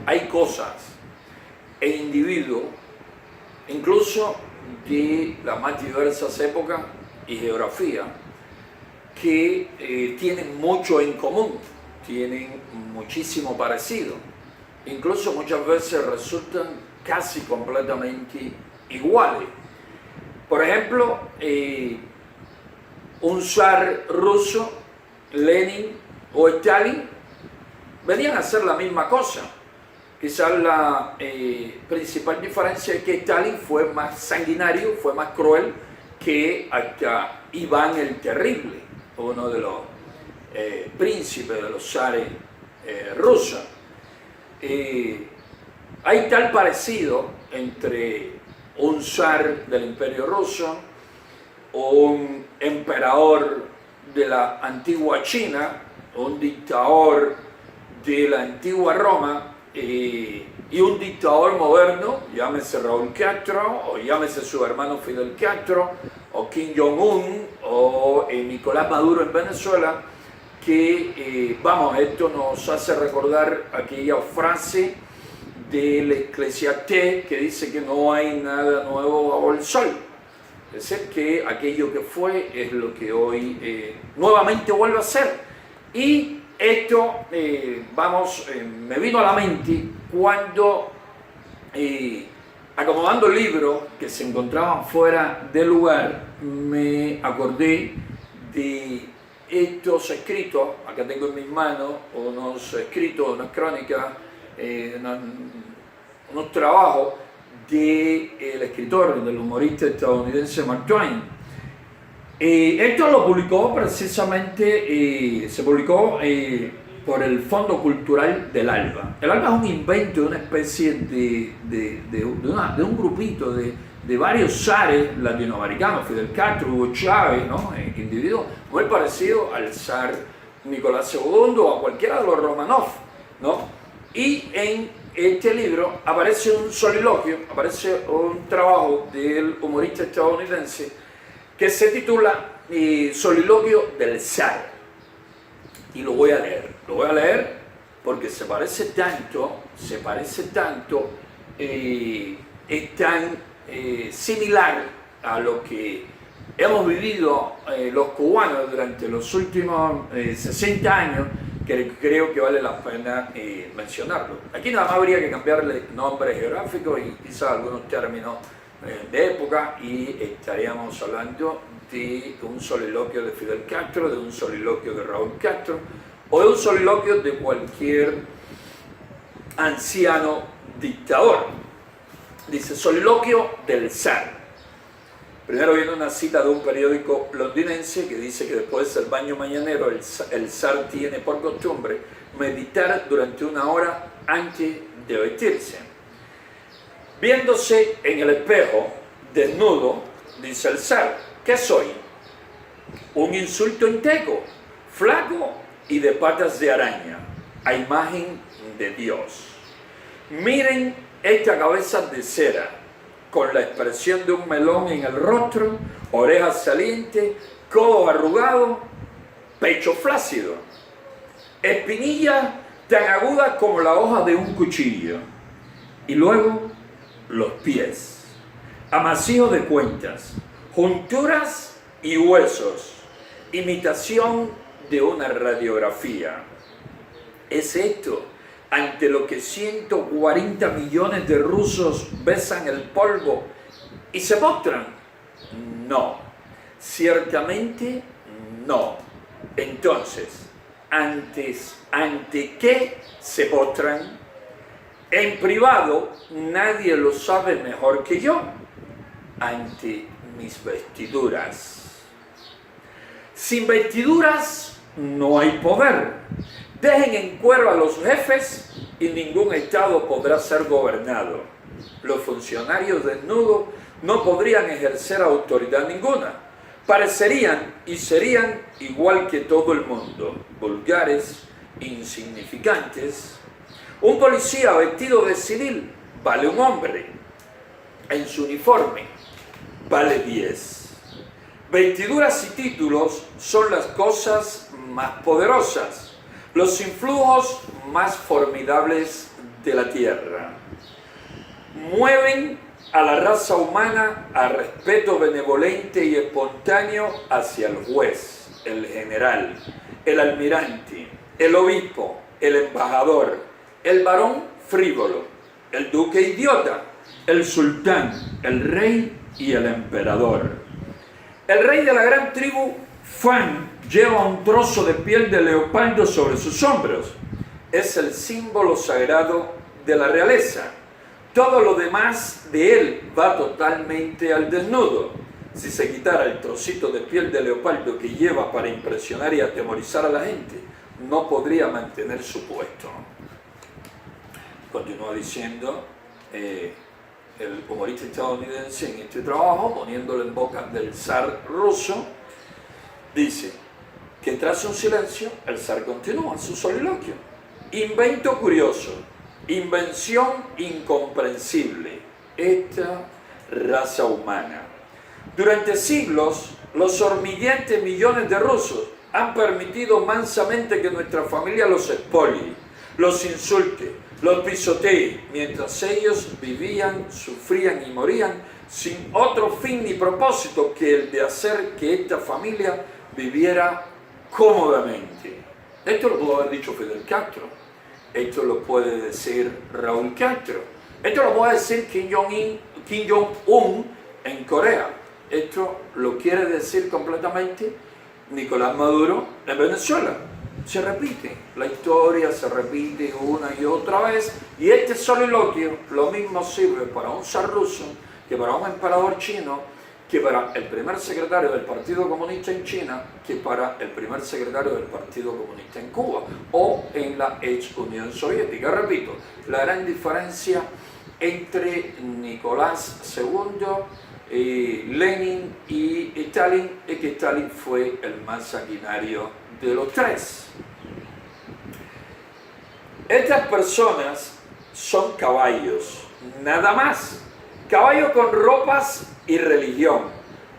hay cosas e individuos, incluso de las más diversas épocas y geografía, que tienen mucho en común, tienen muchísimo parecido, incluso muchas veces resultan casi completamente iguales. Por ejemplo, un zar ruso, Lenin o Stalin, venían a hacer la misma cosa. Quizás la principal diferencia es que Stalin fue más sanguinario, fue más cruel que hasta Iván el Terrible, uno de los príncipes de los zares rusos. Hay tal parecido entre un zar del Imperio Ruso, un emperador de la antigua China, un dictador de la antigua Roma y un dictador moderno, llámese Raúl Castro o llámese su hermano Fidel Castro o Kim Jong-un o Nicolás Maduro en Venezuela, que vamos, esto nos hace recordar aquella frase del Eclesiastés que dice que no hay nada nuevo bajo el sol. Es decir, que aquello que fue es lo que hoy nuevamente vuelve a ser. Y esto, me vino a la mente cuando, acomodando libros que se encontraban fuera del lugar, me acordé de estos escritos. Acá tengo en mis manos unos escritos, unas crónicas, unos trabajos del escritor, del humorista estadounidense Mark Twain. Esto lo publicó precisamente, se publicó por el Fondo Cultural del ALBA. El ALBA es un invento de una especie de un grupito de varios zares latinoamericanos, Fidel Castro, Hugo Chávez, ¿no? Individuos muy parecidos al zar Nicolás II o a cualquiera de los Romanov, ¿no? Y en este libro aparece un soliloquio, aparece un trabajo del humorista estadounidense que se titula Soliloquio del Zar. Y lo voy a leer porque se parece tanto, es tan similar a lo que hemos vivido los cubanos durante los últimos 60 años, que creo que vale la pena mencionarlo. Aquí nada más habría que cambiarle nombres geográficos y quizás algunos términos de época, y estaríamos hablando de un soliloquio de Fidel Castro, de un soliloquio de Raúl Castro o de un soliloquio de cualquier anciano dictador. Dice: soliloquio del zar. Primero viene una cita de un periódico londinense que dice que después del baño mañanero el zar tiene por costumbre meditar durante 1 hora antes de vestirse. Viéndose en el espejo, desnudo, dice el zar: ¿qué soy? Un insulto inteco, flaco y de patas de araña, a imagen de Dios. Miren esta cabeza de cera, con la expresión de un melón en el rostro, orejas salientes, codo arrugado, pecho flácido, espinilla tan aguda como la hoja de un cuchillo, y luego los pies, amasijo de cuentas, junturas y huesos, imitación de una radiografía. ¿Es esto ante lo que 140 millones de rusos besan el polvo y se postran? No, ciertamente no. Entonces, ¿ante qué se postran? En privado nadie lo sabe mejor que yo. Ante mis vestiduras. Sin vestiduras no hay poder. Dejen en cuero a los jefes y ningún estado podrá ser gobernado. Los funcionarios desnudos no podrían ejercer autoridad ninguna. Parecerían y serían igual que todo el mundo, vulgares, insignificantes. Un policía vestido de civil vale un hombre. En su uniforme vale 10. Vestiduras y títulos son las cosas más poderosas, los influjos más formidables de la tierra. Mueven a la raza humana a respeto benevolente y espontáneo hacia el juez, el general, el almirante, el obispo, el embajador, el varón frívolo, el duque idiota, el sultán, el rey y el emperador. El rey de la gran tribu Fan lleva un trozo de piel de leopardo sobre sus hombros. Es el símbolo sagrado de la realeza. Todo lo demás de él va totalmente al desnudo. Si se quitara el trocito de piel de leopardo que lleva para impresionar y atemorizar a la gente, no podría mantener su puesto. Continúa diciendo el humorista estadounidense en este trabajo, poniéndolo en boca del zar ruso, dice que tras un silencio el zar continúa su soliloquio. Invento curioso, invención incomprensible, esta raza humana. Durante siglos, los hormigueantes millones de rusos han permitido mansamente que nuestra familia los expolie, los insulte, los pisotee, mientras ellos vivían, sufrían y morían sin otro fin ni propósito que el de hacer que esta familia viviera cómodamente. Esto lo pudo haber dicho Fidel Castro, esto lo puede decir Raúl Castro, esto lo puede decir Kim Jong-un en Corea, esto lo quiere decir completamente Nicolás Maduro en Venezuela. Se repite, la historia se repite una y otra vez, y este soliloquio lo mismo sirve para un zar ruso que para un emperador chino, que para el primer secretario del Partido Comunista en China, que para el primer secretario del Partido Comunista en Cuba o en la ex Unión Soviética. Repito, la gran diferencia entre Nicolás II, Lenin y Stalin es que Stalin fue el más sanguinario de los tres. Estas personas son caballos, nada más. Caballo con ropas y religión.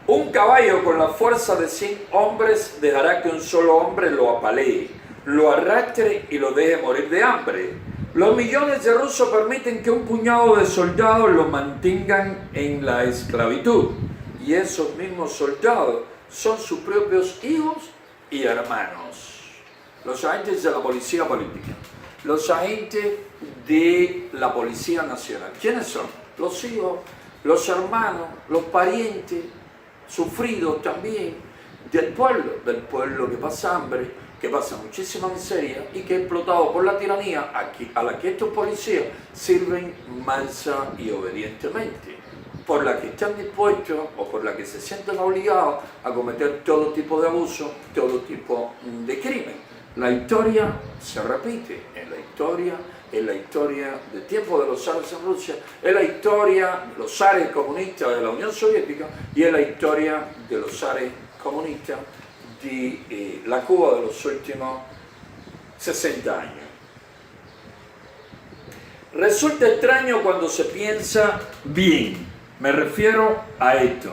Un caballo con la fuerza de 100 hombres dejará que un solo hombre lo apalee, lo arrastre y lo deje morir de hambre. Los millones de rusos permiten que un puñado de soldados lo mantengan en la esclavitud. Y esos mismos soldados son sus propios hijos y hermanos. Los agentes de la policía política, los agentes de la policía nacional. ¿Quiénes son? Los hijos, los hermanos, los parientes, sufridos también, del pueblo que pasa hambre, que pasa muchísima miseria y que es explotado por la tiranía a la que estos policías sirven mansa y obedientemente, por la que están dispuestos o por la que se sienten obligados a cometer todo tipo de abuso, todo tipo de crimen. La historia se repite, en la historia del tiempo de los zares en Rusia, en la historia de los zares comunistas de la Unión Soviética y en la historia de los zares comunistas de la Cuba de los últimos 60 años. Resulta extraño cuando se piensa bien, me refiero a esto.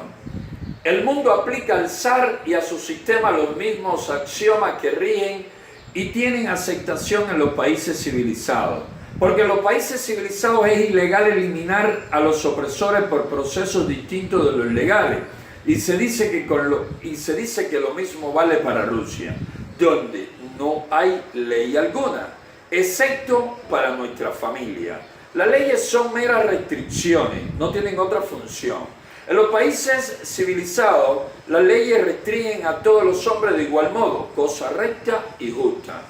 El mundo aplica al zar y a su sistema los mismos axiomas que rigen y tienen aceptación en los países civilizados. Porque en los países civilizados es ilegal eliminar a los opresores por procesos distintos de los legales. Y se dice que lo mismo vale para Rusia, donde no hay ley alguna, excepto para nuestra familia. Las leyes son meras restricciones, no tienen otra función. En los países civilizados, las leyes restringen a todos los hombres de igual modo, cosa recta y justa.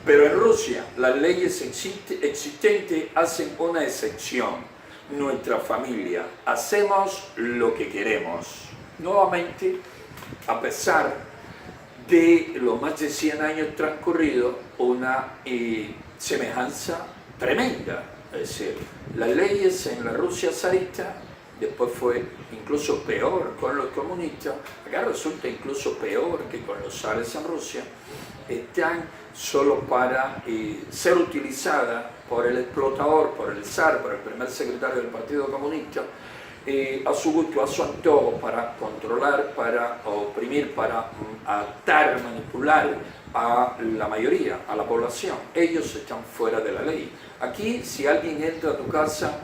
Pero en Rusia, las leyes existentes hacen una excepción. Nuestra familia, hacemos lo que queremos. Nuevamente, a pesar de los más de 100 años transcurridos, una semejanza tremenda. Es decir, las leyes en la Rusia zarista, después fue incluso peor con los comunistas, acá resulta incluso peor que con los zares en Rusia, están solo para ser utilizadas por el explotador, por el zar, por el primer secretario del Partido Comunista, a su gusto, a su antojo, para controlar, para oprimir, para atar, manipular a la mayoría, a la población. Ellos están fuera de la ley. Aquí, si alguien entra a tu casa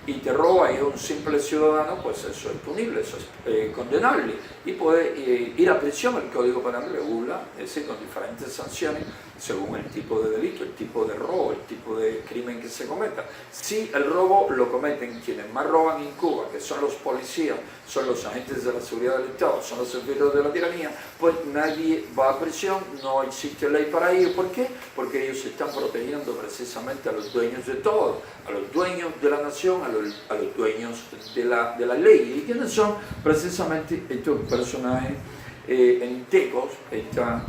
y te roba y es un simple ciudadano, pues eso es punible, eso es condenable y puede ir a prisión. El Código Penal regula, es decir, con diferentes sanciones según el tipo de delito, el tipo de robo, el tipo de crimen que se cometa. Si el robo lo cometen quienes más roban en Cuba, que son los policías, son los agentes de la seguridad del Estado, son los servidores de la tiranía, pues nadie va a prisión, no existe ley para ello. ¿Por qué? Porque ellos están protegiendo precisamente a los dueños de todo, a los dueños de la nación, a los dueños de la ley. ¿Y quiénes son? Precisamente estos personajes entecos, estas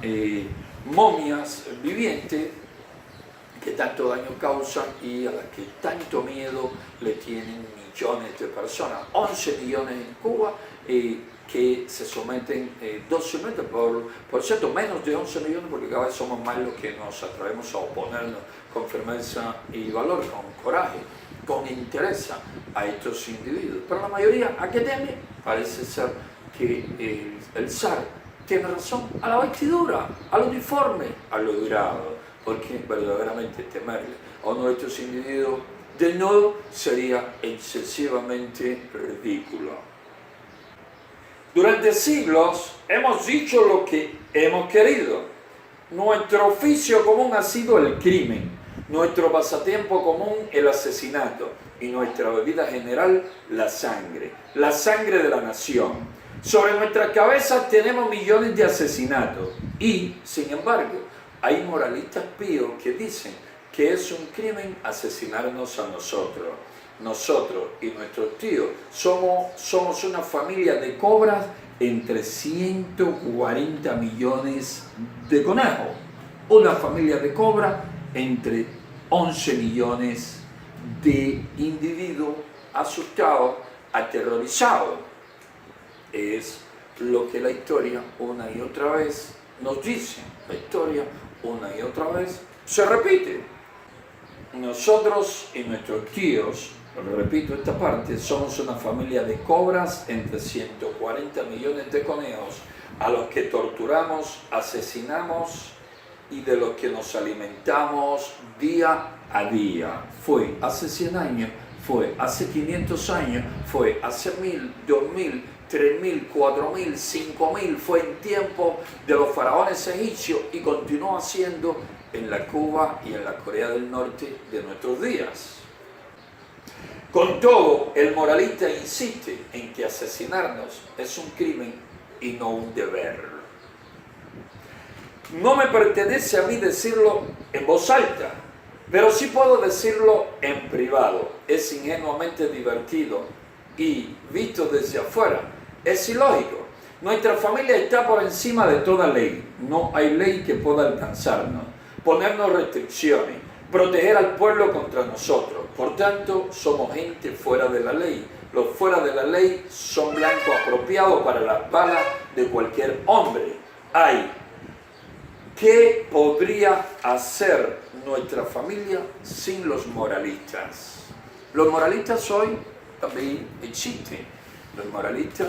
momias vivientes que tanto daño causan y a las que tanto miedo le tienen millones de personas. 11 millones en Cuba que se someten, 12 millones, por cierto, menos de 11 millones, porque cada vez somos más los que nos atrevemos a oponernos con firmeza y valor, con coraje, con interés a estos individuos. Pero la mayoría, ¿a qué teme? Parece ser que el zar tiene razón, a la vestidura, al uniforme, a lo durado, porque verdaderamente temerle a uno de estos individuos desnudo sería excesivamente ridículo. Durante siglos hemos dicho lo que hemos querido. Nuestro oficio común ha sido el crimen, nuestro pasatiempo común el asesinato y nuestra bebida general la sangre de la nación. Sobre nuestras cabezas tenemos millones de asesinatos y, sin embargo, hay moralistas píos que dicen que es un crimen asesinarnos a nosotros. Nosotros y nuestros tíos somos una familia de cobras entre 140 millones de conejos. Una familia de cobras entre 11 millones de individuos asustados, aterrorizados. Es lo que la historia una y otra vez nos dice. La historia una y otra vez se repite. Nosotros y nuestros tíos, repito esta parte, somos una familia de cobras entre 140 millones de conejos a los que torturamos, asesinamos y de los que nos alimentamos día a día. Fue hace 100 años, fue hace 500 años, fue hace 1000, 2000, 3000, 4000, 5000, fue en tiempo de los faraones egipcios y continúa siendo en la Cuba y en la Corea del Norte de nuestros días. Con todo, el moralista insiste en que asesinarnos es un crimen y no un deber. No me pertenece a mí decirlo en voz alta, pero sí puedo decirlo en privado. Es ingenuamente divertido y, visto desde afuera, es ilógico. Nuestra familia está por encima de toda ley. No hay ley que pueda alcanzarnos, ponernos restricciones, proteger al pueblo contra nosotros. Por tanto, somos gente fuera de la ley. Los fuera de la ley son blanco apropiado para las balas de cualquier hombre. ¿Qué podría hacer nuestra familia sin los moralistas? Los moralistas hoy también existen. Los moralistas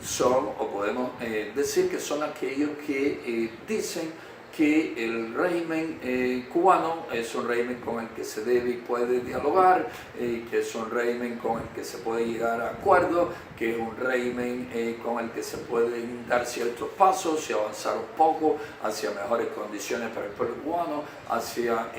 son, o podemos decir que son aquellos que dicen que el régimen cubano es un régimen con el que se debe y puede dialogar, que es un régimen con el que se puede llegar a acuerdos, que es un régimen con el que se pueden dar ciertos pasos y avanzar un poco hacia mejores condiciones para el pueblo cubano, hacia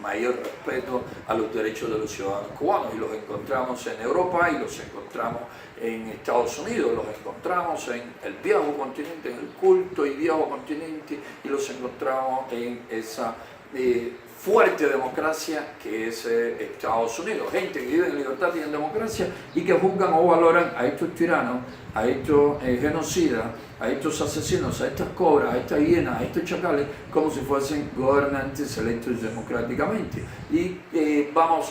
mayor respeto a los derechos de los ciudadanos cubanos. Y los encontramos en Europa y los encontramos en Estados Unidos, los encontramos en el viejo continente, en el culto y viejo continente, y los encontramos en esa fuerte democracia que es Estados Unidos. Gente que vive en libertad y en democracia y que juzgan o valoran a estos tiranos, a estos genocidas, a estos asesinos, a estas cobras, a estas hienas, a estos chacales, como si fuesen gobernantes electos democráticamente. Y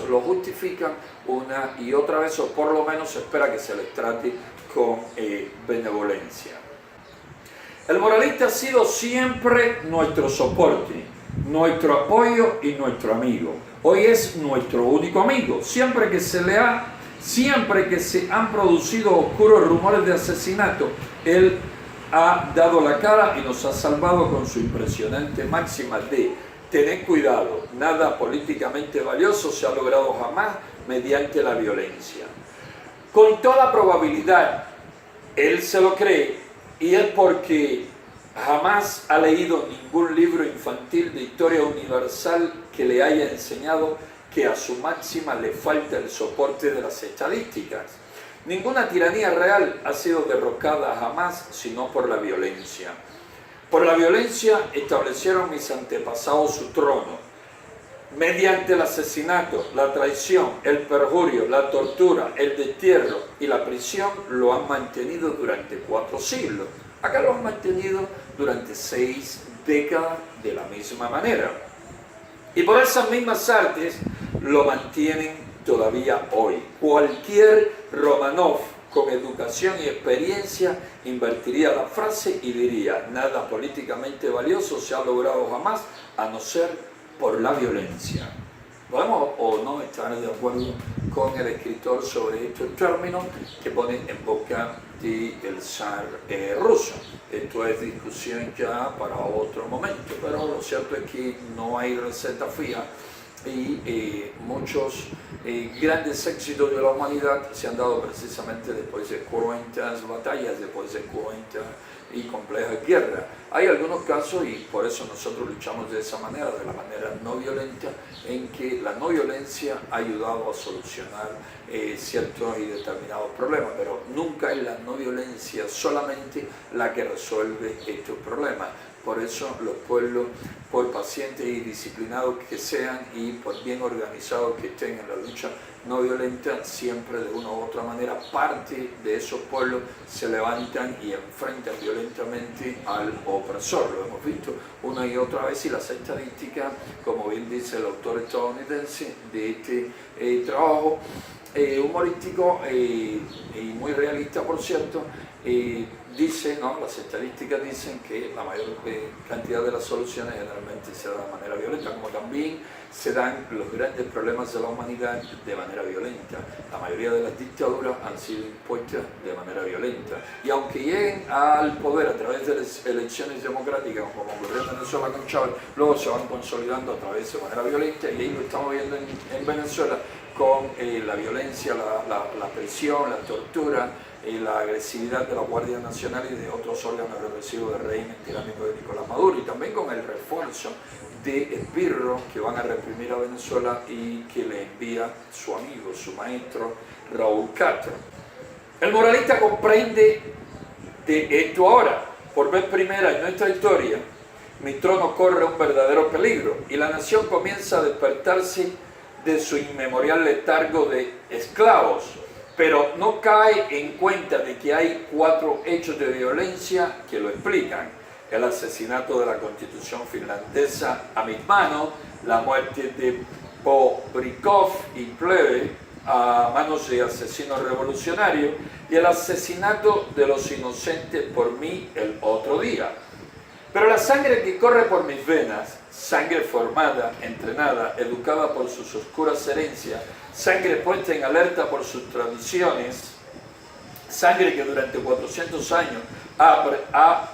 lo justifican una y otra vez, o por lo menos se espera que se les trate con benevolencia. El moralista ha sido siempre nuestro soporte, nuestro apoyo y nuestro amigo. Hoy es nuestro único amigo. Siempre que se le ha Siempre que se han producido oscuros rumores de asesinato, él ha dado la cara y nos ha salvado con su impresionante máxima de tener cuidado, nada políticamente valioso se ha logrado jamás mediante la violencia. Con toda probabilidad, él se lo cree y es porque jamás ha leído ningún libro infantil de historia universal que le haya enseñado que a su máxima le falta el soporte de las estadísticas. Ninguna tiranía real ha sido derrocada jamás sino por la violencia. Por la violencia establecieron mis antepasados su trono. Mediante el asesinato, la traición, el perjurio, la tortura, el destierro y la prisión lo han mantenido durante 4 siglos. Acá lo han mantenido durante 6 décadas de la misma manera. Y por esas mismas artes lo mantienen todavía hoy. Cualquier Romanov con educación y experiencia invertiría la frase y diría: nada políticamente valioso se ha logrado jamás a no ser por la violencia. Podemos o no estar de acuerdo con el escritor sobre estos términos que pone en boca del zar ruso. Esto es discusión ya para otro momento, pero lo cierto es que no hay receta fija y muchos grandes éxitos de la humanidad se han dado precisamente después de 40 batallas, después de 40 y complejas guerras. Hay algunos casos, y por eso nosotros luchamos de esa manera, de la manera no violenta, en que la no violencia ha ayudado a solucionar ciertos y determinados problemas, pero nunca es la no violencia solamente la que resuelve estos problemas. Por eso los pueblos, por pacientes y disciplinados que sean y por bien organizados que estén en la lucha no violenta, siempre de una u otra manera parte de esos pueblos se levantan y enfrentan violentamente al opresor. Lo hemos visto una y otra vez y las estadísticas, como bien dice el autor estadounidense de este trabajo humorístico y muy realista, por cierto, dice, ¿no? Las estadísticas dicen que la mayor cantidad de las soluciones generalmente se dan de manera violenta, como también se dan los grandes problemas de la humanidad de manera violenta. La mayoría de las dictaduras han sido impuestas de manera violenta. Y aunque lleguen al poder a través de las elecciones democráticas, como ocurrió en Venezuela con Chávez, luego se van consolidando a través de manera violenta, y ahí lo estamos viendo en Venezuela con la violencia, la prisión, la tortura, la agresividad de la Guardia Nacional y de otros órganos represivos del régimen tiránico de Nicolás Maduro, y también con el refuerzo de esbirros que van a reprimir a Venezuela y que le envía su amigo, su maestro Raúl Castro. El moralista comprende de esto ahora. Por vez primera en nuestra historia, mi trono corre un verdadero peligro y la nación comienza a despertarse de su inmemorial letargo de esclavos, pero no cae en cuenta de que hay 4 hechos de violencia que lo explican: el asesinato de la Constitución finlandesa a mis manos, la muerte de Bobrikov y Pleve a manos de asesinos revolucionarios y el asesinato de los inocentes por mí el otro día. Pero la sangre que corre por mis venas, sangre formada, entrenada, educada por sus oscuras herencias, sangre puesta en alerta por sus tradiciones, sangre que durante 400 años ha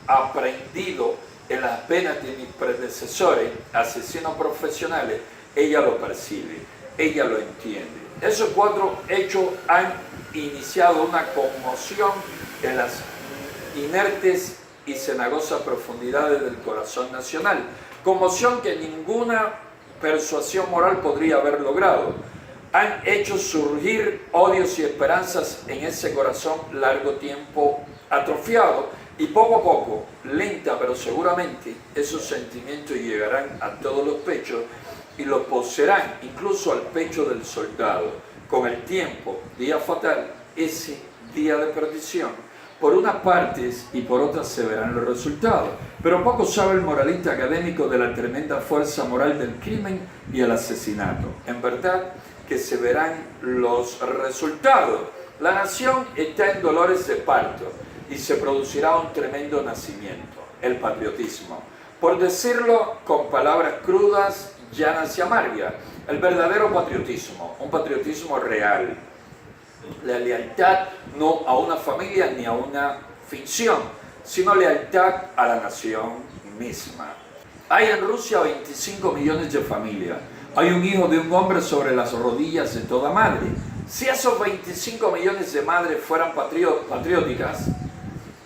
aprendido en las venas de mis predecesores, asesinos profesionales, ella lo percibe, ella lo entiende. Esos 4 hechos han iniciado una conmoción en las inertes y cenagosas profundidades del corazón nacional, conmoción que ninguna persuasión moral podría haber logrado. Han hecho surgir odios y esperanzas en ese corazón largo tiempo atrofiado, y poco a poco, lenta pero seguramente, esos sentimientos llegarán a todos los pechos y los poseerán incluso al pecho del soldado. Con el tiempo, día fatal, ese día de perdición, por unas partes y por otras se verán los resultados, pero poco sabe el moralista académico de la tremenda fuerza moral del crimen y el asesinato. En verdad que se verán los resultados. La nación está en dolores de parto y se producirá un tremendo nacimiento, el patriotismo. Por decirlo con palabras crudas, llanas y amargas, el verdadero patriotismo, un patriotismo real, La lealtad no a una familia ni a una ficción, sino lealtad a la nación misma. Hay en Rusia 25 millones de familias. Hay un hijo de un hombre sobre las rodillas de toda madre. Si esos 25 millones de madres fueran patrióticas,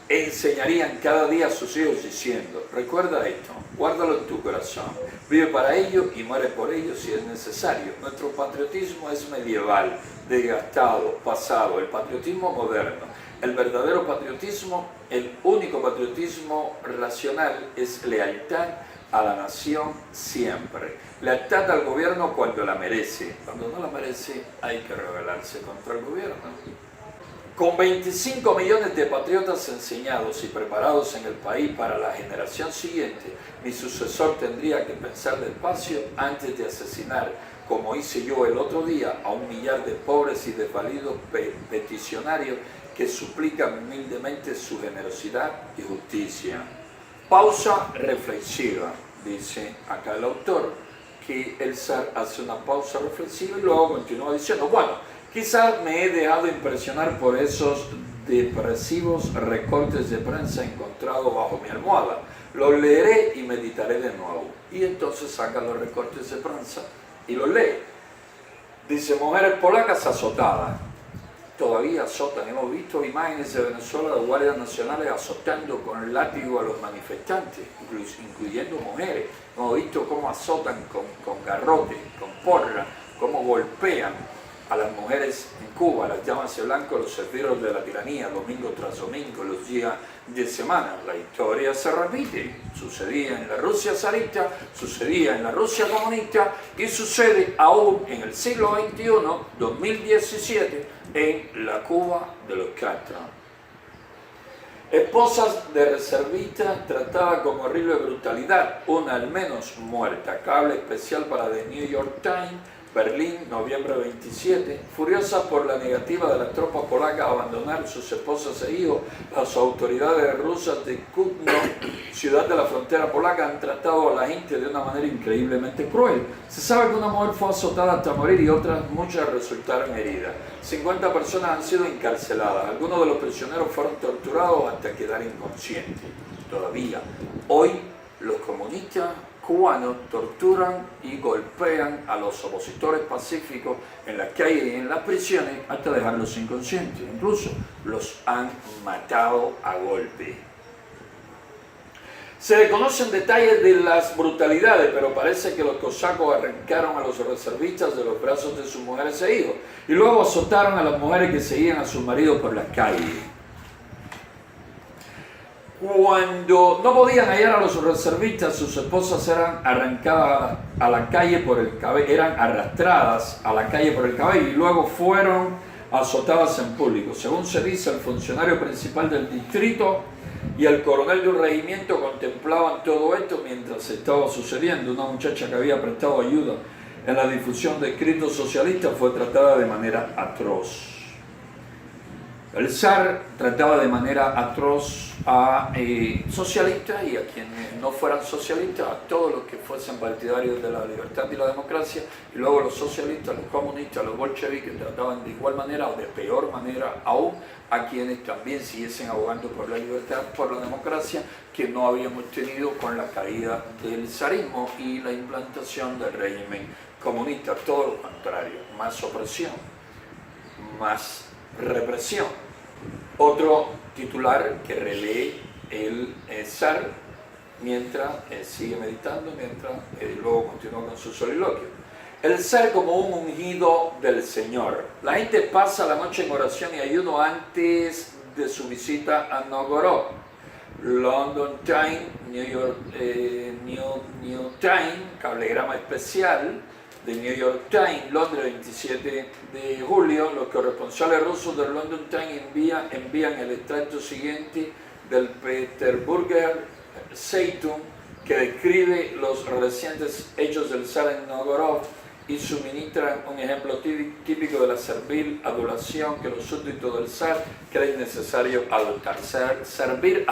enseñarían cada día a sus hijos diciendo: recuerda esto, guárdalo en tu corazón, vive para ello y muere por ello si es necesario. Nuestro patriotismo es medieval, desgastado, pasado. El patriotismo moderno, el verdadero patriotismo, el único patriotismo racional, es lealtad a la nación siempre. Lealtad al gobierno cuando la merece. Cuando no la merece, hay que rebelarse contra el gobierno. Con 25 millones de patriotas enseñados y preparados en el país para la generación siguiente, mi sucesor tendría que pensar despacio antes de asesinar, como hice yo el otro día, a 1 millar de pobres y desvalidos peticionarios que suplican humildemente su generosidad y justicia. Pausa reflexiva, dice acá el autor, que el zar hace una pausa reflexiva y luego continúa diciendo: bueno, quizás me he dejado impresionar por esos depresivos recortes de prensa encontrados bajo mi almohada. Los leeré y meditaré de nuevo. Y entonces saca los recortes de prensa y los lee. Dice: mujeres polacas azotadas. Todavía azotan. Hemos visto imágenes de Venezuela de guardias nacionales azotando con el látigo a los manifestantes, incluyendo mujeres. Hemos visto cómo azotan con garrote, con porra, cómo golpean a las mujeres en Cuba, las llaman blanco, los servidores de la tiranía, domingo tras domingo, los días de semana. La historia se repite. Sucedía en la Rusia zarista, sucedía en la Rusia comunista y sucede aún en el siglo XXI, 2017, en la Cuba de los Castro. Esposas de reservistas tratadas con horrible brutalidad, una al menos muerta. Cable especial para The New York Times, Berlín, noviembre 27. Furiosas por la negativa de las tropas polacas a abandonar sus esposas e hijos, las autoridades rusas de Kutno, ciudad de la frontera polaca, han tratado a la gente de una manera increíblemente cruel. Se sabe que una mujer fue azotada hasta morir y otras muchas resultaron heridas. 50 personas han sido encarceladas. Algunos de los prisioneros fueron torturados hasta quedar inconscientes. Todavía, hoy, los comunistas cubanos torturan y golpean a los opositores pacíficos en las calles y en las prisiones hasta dejarlos inconscientes. Incluso los han matado a golpe. Se desconocen detalles de las brutalidades, pero parece que los cosacos arrancaron a los reservistas de los brazos de sus mujeres e hijos y luego azotaron a las mujeres que seguían a sus maridos por las calles. Cuando no podían hallar a los reservistas, sus esposas eran arrancadas a la calle por el cabello, eran arrastradas a la calle por el cabello y luego fueron azotadas en público. Según se dice, el funcionario principal del distrito y el coronel de un regimiento contemplaban todo esto mientras estaba sucediendo. Una muchacha que había prestado ayuda en la difusión de escritos socialistas fue tratada de manera atroz. El zar trataba de manera atroz a socialistas y a quienes no fueran socialistas, a todos los que fuesen partidarios de la libertad y la democracia, y luego los socialistas, los comunistas, los bolcheviques trataban de igual manera o de peor manera aún a quienes también siguiesen abogando por la libertad, por la democracia, que no habíamos tenido con la caída del zarismo y la implantación del régimen comunista. Todo lo contrario, más opresión, más represión. Otro titular que relee el zar mientras sigue meditando, mientras luego continúa con su soliloquio. El zar como un ungido del Señor. La gente pasa la noche en oración y ayuno antes de su visita a Novgorod. London Times, New Times, cablegrama especial de New York Times, Londres, 27 de julio, los corresponsales rusos del London Times envían el extracto siguiente del Peterburger Zeitung, que describe los recientes hechos del zar en Novgorod y suministran un ejemplo típico de la servil adulación que los súbditos del zar creen necesario adoptar. Servil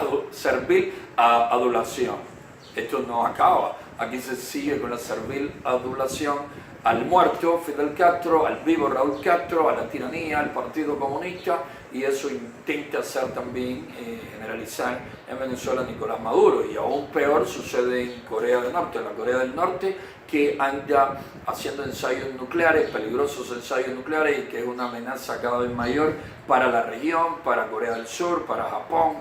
adulación. Esto no acaba. aquí se sigue con la servil adulación al muerto Fidel Castro, al vivo Raúl Castro, a la tiranía, al Partido Comunista, y eso intenta hacer también generalizar en Venezuela Nicolás Maduro, y aún peor sucede en Corea del Norte. En la Corea del Norte, que anda haciendo ensayos nucleares, peligrosos ensayos nucleares, y que es una amenaza cada vez mayor para la región, para Corea del Sur, para Japón,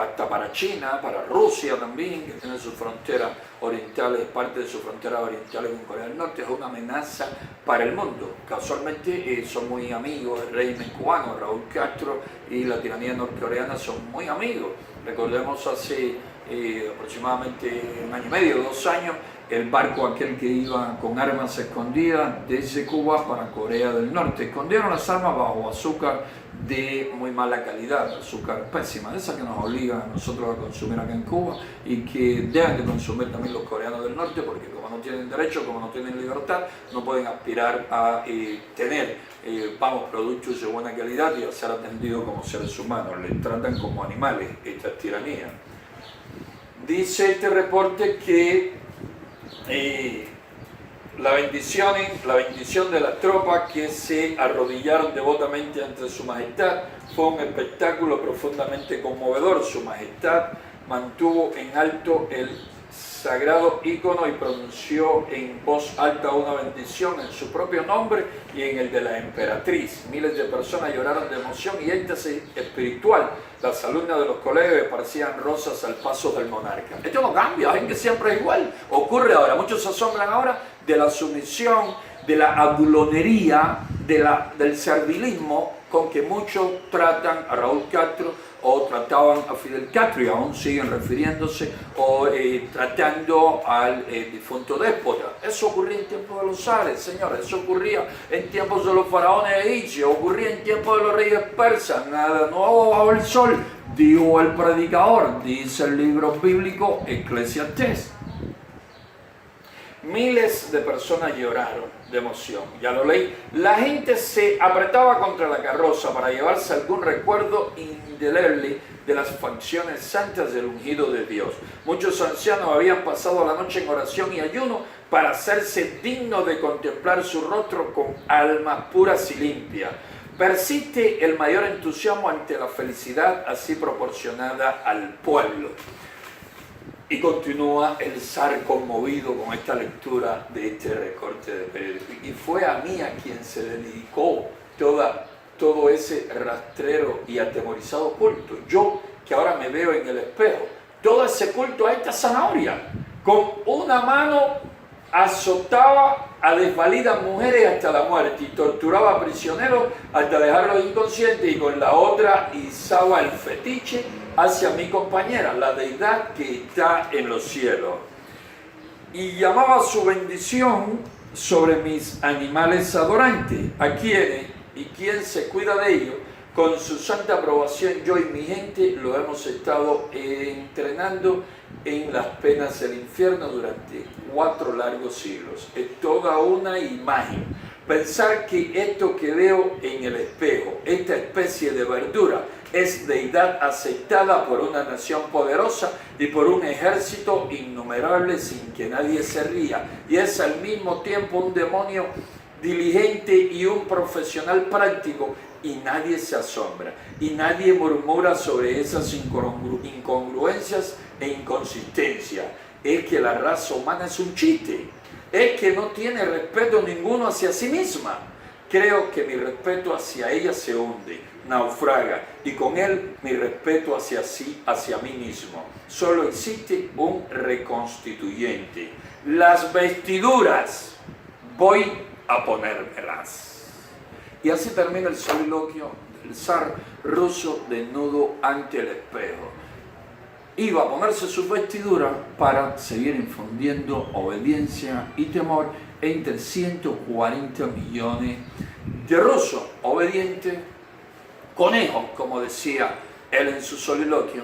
hasta para China, para Rusia también, que tiene sus fronteras orientales, parte de sus fronteras orientales con Corea del Norte. Es una amenaza para el mundo. Casualmente son muy amigos del régimen cubano. Raúl Castro y la tiranía norcoreana son muy amigos. Recordemos hace aproximadamente 1 año y medio, 2 años, el barco aquel que iba con armas escondidas desde Cuba para Corea del Norte. Escondieron las armas bajo azúcar de muy mala calidad, azúcar pésima, esa que nos obliga a nosotros a consumir acá en Cuba y que deben de consumir también los coreanos del norte, porque como no tienen derecho, como no tienen libertad, no pueden aspirar a tener productos de buena calidad y a ser atendidos como seres humanos. Les tratan como animales, esta tiranía. Dice este reporte que la bendición de las tropas que se arrodillaron devotamente ante su majestad fue un espectáculo profundamente conmovedor. Su majestad mantuvo en alto el sagrado ícono y pronunció en voz alta una bendición en su propio nombre y en el de la emperatriz. Miles de personas lloraron de emoción y éxtasis espiritual. Las alumnas de los colegios esparcían rosas al paso del monarca. Esto no cambia, ven que siempre es igual. Ocurre ahora, muchos se asombran ahora de la sumisión, de la adulonería, del servilismo con que muchos tratan a Raúl Castro o trataban a Fidel Castro, y aún siguen refiriéndose o tratando al difunto déspota. Eso ocurría en tiempos de los zares, señores, eso ocurría en tiempos de los faraones egipcios, ocurría en tiempos de los reyes persas. Nada nuevo bajo el sol, dijo el predicador, dice el libro bíblico Eclesiastés. Miles de personas lloraron de emoción, ya lo leí. La gente se apretaba contra la carroza para llevarse algún recuerdo indeleble de las facciones santas del ungido de Dios. Muchos ancianos habían pasado la noche en oración y ayuno para hacerse dignos de contemplar su rostro con almas puras y limpias. Persiste el mayor entusiasmo ante la felicidad así proporcionada al pueblo. Y continúa el zar conmovido con esta lectura de este recorte de periódico. Y fue a mí a quien se le dedicó todo ese rastrero y atemorizado culto. Yo, que ahora me veo en el espejo, todo ese culto a esta zanahoria. Con una mano azotaba a desvalidas mujeres hasta la muerte y torturaba a prisioneros hasta dejarlos inconscientes, y con la otra izaba el fetiche hacia mi compañera, la deidad que está en los cielos, y llamaba su bendición sobre mis animales adorantes, a quienes y quien se cuida de ellos. Con su santa aprobación, yo y mi gente lo hemos estado entrenando en las penas del infierno durante 4 largos siglos. Es toda una imagen. Pensar que esto que veo en el espejo, esta especie de verdura, es deidad aceptada por una nación poderosa y por un ejército innumerable sin que nadie se ría, y es al mismo tiempo un demonio diligente y un profesional práctico, y nadie se asombra y nadie murmura sobre esas incongruencias e inconsistencias. Es que la raza humana es un chiste, es que no tiene respeto ninguno hacia sí misma. Creo que mi respeto hacia ella se hunde, naufraga, y con él mi respeto hacia mí mismo. Solo existe un reconstituyente. Las vestiduras, voy a ponérmelas. Y así termina el soliloquio del zar ruso desnudo ante el espejo. Iba a ponerse sus vestiduras para seguir infundiendo obediencia y temor entre 140 millones de rusos obedientes, conejos, como decía él en su soliloquio,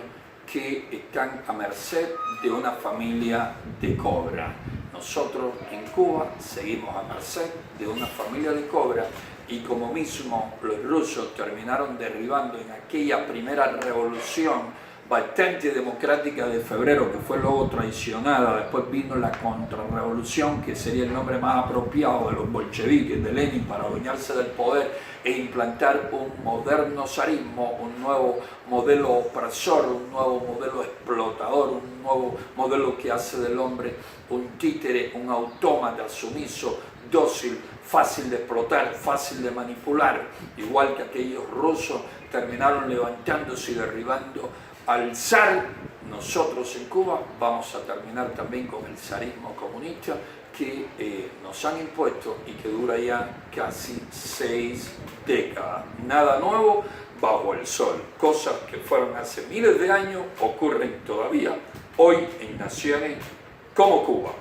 que están a merced de una familia de cobra. Nosotros en Cuba seguimos a merced de una familia de cobra, y como mismo los rusos terminaron derribando en aquella primera revolución bastante democrática de febrero, que fue luego traicionada. Después vino la contrarrevolución, que sería el nombre más apropiado de los bolcheviques, de Lenin, para adueñarse del poder e implantar un moderno zarismo, un nuevo modelo opresor, un nuevo modelo explotador, un nuevo modelo que hace del hombre un títere, un autómata sumiso, dócil, fácil de explotar, fácil de manipular, igual que aquellos rusos terminaron levantándose y derribando al zar. Nosotros en Cuba vamos a terminar también con el zarismo comunista que nos han impuesto y que dura ya casi 6 décadas. Nada nuevo bajo el sol. Cosas que fueron hace miles de años ocurren todavía hoy en naciones como Cuba.